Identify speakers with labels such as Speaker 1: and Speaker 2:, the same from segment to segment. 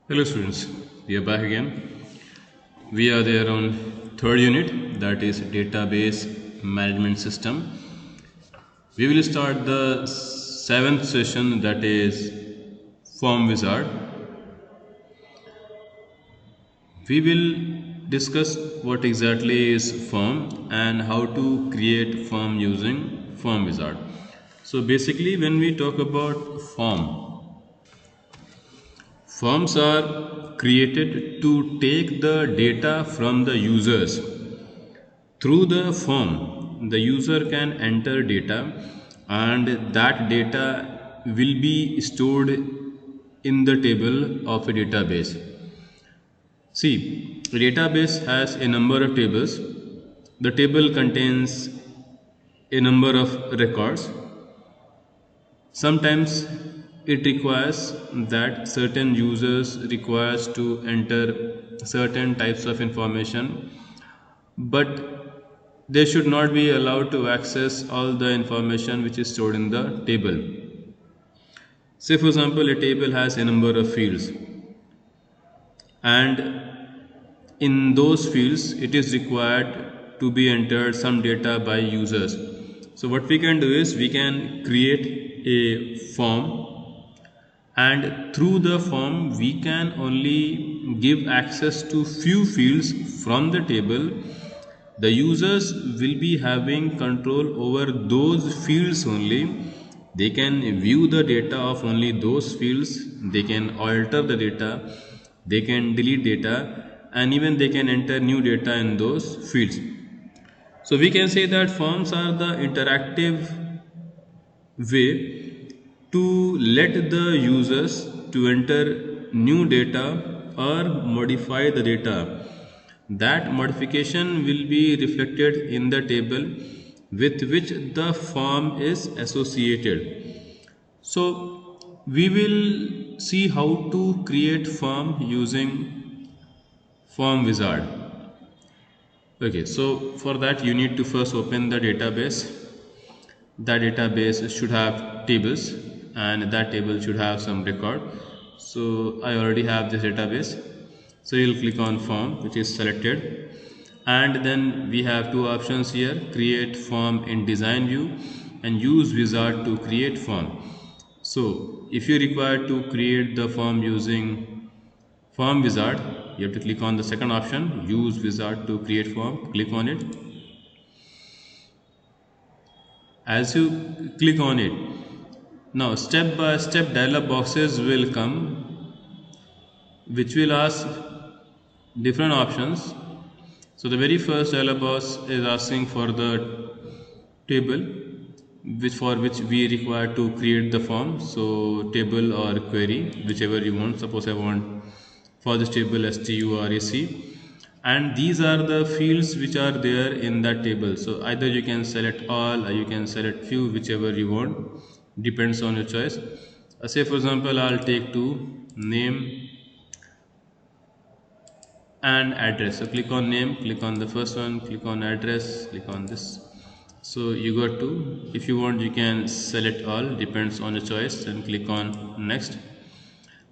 Speaker 1: Hello students, we are back again. We are there on third unit, that is database management system. We will start the seventh session, that is form wizard. We will discuss what exactly is form and how to create form using form wizard. So basically when we talk about forms are created to take the data from the users. Through the form, the user can enter data and that data will be stored in the table of a database. See, a database has a number of tables. The table contains a number of records. Sometimes it requires that certain users requires to enter certain types of information, but they should not be allowed to access all the information which is stored in the table. Say for example, a table has a number of fields, and in those fields it is required to be entered some data by users. So what we can do is we can create a form, and through the form we can only give access to few fields from the table. The users will be having control over those fields only. They can view the data of only those fields, they can alter the data, they can delete data, and even they can enter new data in those fields. So we can say that forms are the interactive way to let the users to enter new data or modify the data. That modification will be reflected in the table with which the form is associated. So we will see how to create form using form wizard. Okay, so for that you need to first open the database. That database should have tables, and that table should have some record. So I already have this database, so you'll click on form, which is selected, and then we have two options here: create form in design view and use wizard to create form. So if you require to create the form using form wizard, you have to click on the second option, use wizard to create form. Click on it. As you click on it, now step by step dialog boxes will come, which will ask different options. So the very first dialog box is asking for the table for which we require to create the form. So table or query, whichever you want. Suppose I want for this table STURAC, and these are the fields which are there in that table. So either you can select all or you can select few, whichever you want, depends on your choice. Say for example, I'll take to name and address. So click on name, click on the first one, click on address, click on this. So you got to, if you want you can select all, depends on your choice, and click on next,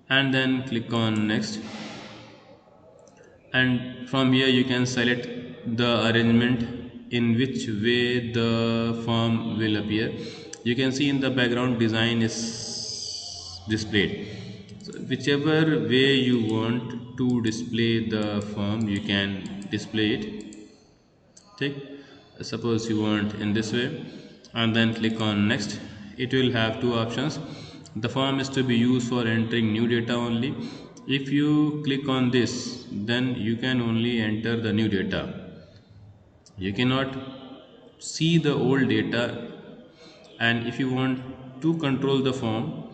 Speaker 1: and then click on next, and from here you can select the arrangement in which way the form will appear. You can see in the background design is displayed. So whichever way you want to display the form, you can display it. Take, suppose you want in this way, and then click on next. It will have two options. The form is to be used for entering new data only. If you click on this, then you can only enter the new data, you cannot see the old data. And if you want to control the form,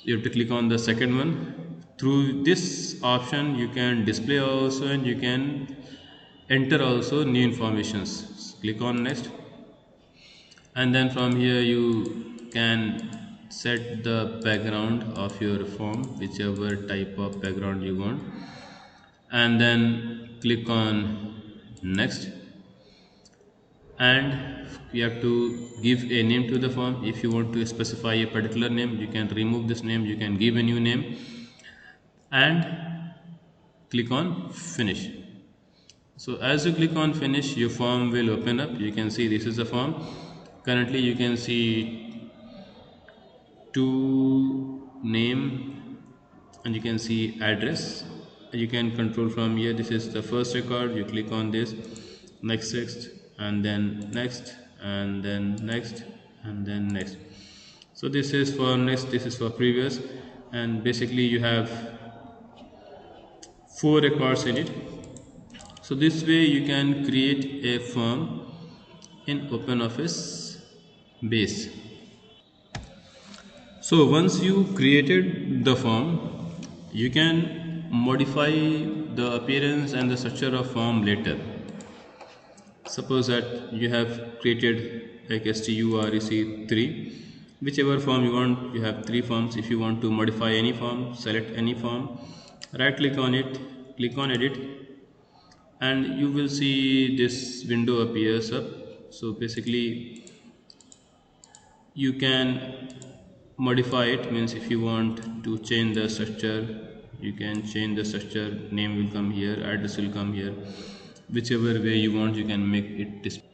Speaker 1: you have to click on the second one. Through this option you can display also, and you can enter also new informations. Click on next, and then from here you can set the background of your form, whichever type of background you want, and then click on next, and you have to give a name to the form. If you want to specify a particular name, you can remove this name, you can give a new name, and click on finish. So as you click on finish, your form will open up. You can see this is the form. Currently you can see to name, and you can see address. You can control from here. This is the first record. You click on this, next, and then next, and then next, and then next. So this is for next, this is for previous, and basically you have 4 records in it. So this way you can create a form in OpenOffice base. So once you created the form, you can modify the appearance and the structure of form later. Suppose that you have created like STUREC3, whichever form you want. You have 3 forms. If you want to modify any form, select any form, right click on it, click on edit, and you will see this window appears up. So basically you can modify it, means if you want to change the structure, you can change the structure. Name will come here, address will come here, whichever way you want you can make it display.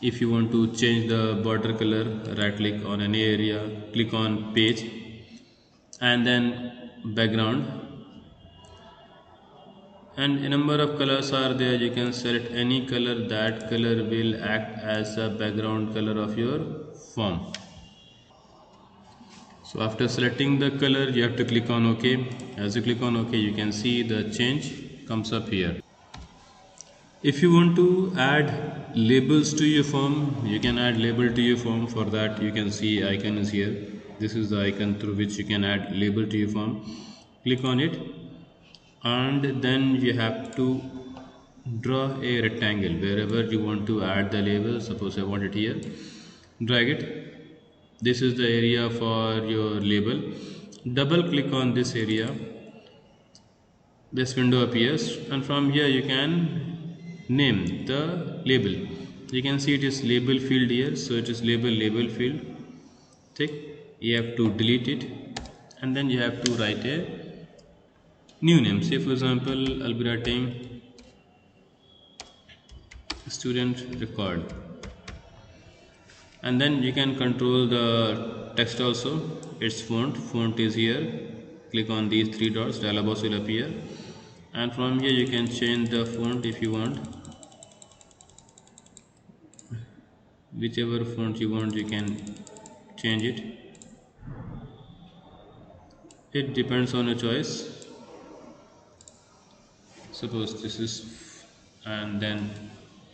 Speaker 1: If you want to change the border color, right click on any area, click on page, and then background, and a number of colors are there. You can select any color. That color will act as a background color of your form. So after selecting the color, you have to click on OK. As you click on OK, you can see the change comes up here. If you want to add labels to your form, you can add label to your form. For that, you can see icon is here. This is the icon through which you can add label to your form. Click on it, and then you have to draw a rectangle wherever you want to add the label. Suppose I want it here, drag it. This is the area for your label. Double click on this area, this window appears, and from here you can name the label. You can see it is label field here, so it is label field. You have to delete it, and then you have to write a new name. Say for example, I'll be writing student record, and then you can control the text also. Its font is here. Click on these 3 dots, dialog box will appear, and from here you can change the font if you want. Whichever font you want, you can change it. It depends on your choice. Suppose this is, and then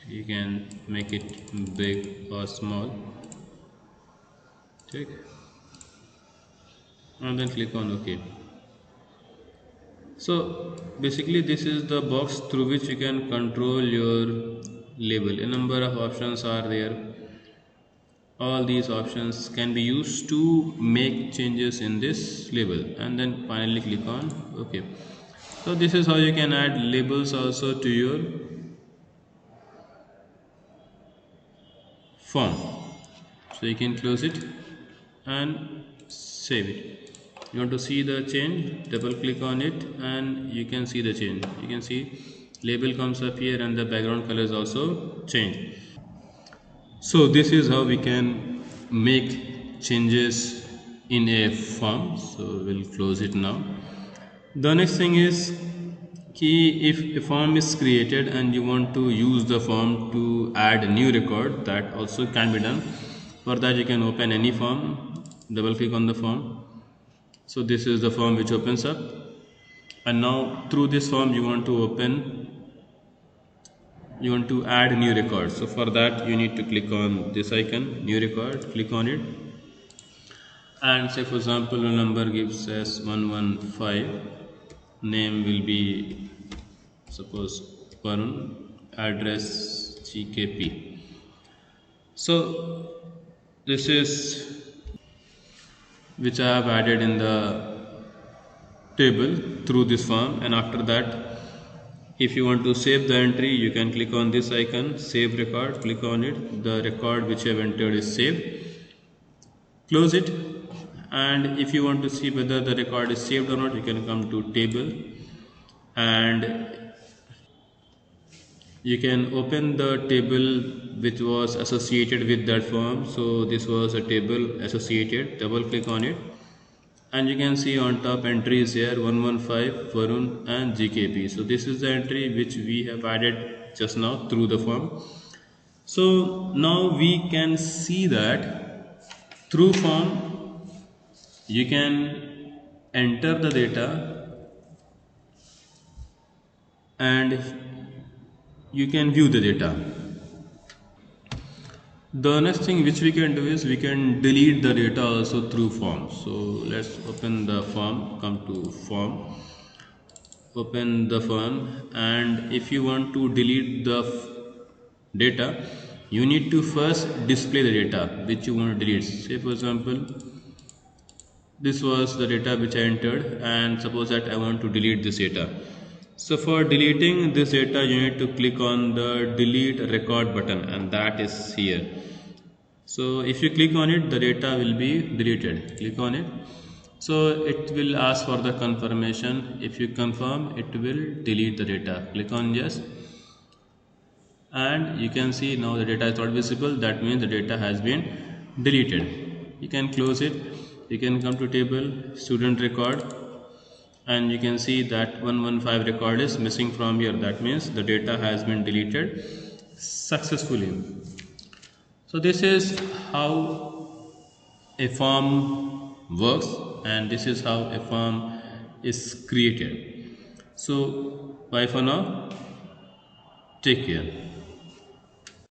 Speaker 1: you can make it big or small. Check, and then click on OK. So basically this is the box through which you can control your label. A number of options are there. All these options can be used to make changes in this label, and then finally click on OK. So this is how you can add labels also to your form. So you can close it and save it. You want to see the change, double click on it, and you can see the change. You can see label comes up here, and the background colors also change. So this is how we can make changes in a form. So we'll close it now. The next thing is if a form is created and you want to use the form to add a new record, that also can be done. For that, you can open any form, double click on the form. So this is the form which opens up, and now through this form you want to add new record. So for that, you need to click on this icon, new record, click on it, and say for example a number gives us 115, name will be suppose Varun, address GKP. So this is which I have added in the table through this form, and after that, if you want to save the entry, you can click on this icon, save record, click on it. The record which you have entered is saved. Close it, And if you want to see whether the record is saved or not, you can come to table, and you can open the table which was associated with that form. So this was a table associated, double click on it, and you can see on top entries here 115 Varun and GKP. So this is the entry which we have added just now through the form. So now we can see that through form you can enter the data and you can view the data. The next thing which we can do is we can delete the data also through form. So let's open the form, come to form, open the form, and if you want to delete the data, you need to first display the data which you want to delete. Say for example, this was the data which I entered, and suppose that I want to delete this data. So for deleting this data, you need to click on the delete record button, and that is here. So if you click on it, the data will be deleted. Click on it. So it will ask for the confirmation. If you confirm, it will delete the data. Click on yes. And you can see now the data is not visible. That means the data has been deleted. You can close it. You can come to table, student record, and you can see that 115 record is missing from here. That means the data has been deleted successfully. So this is how a form works, and this is how a form is created. So bye for now. Take care.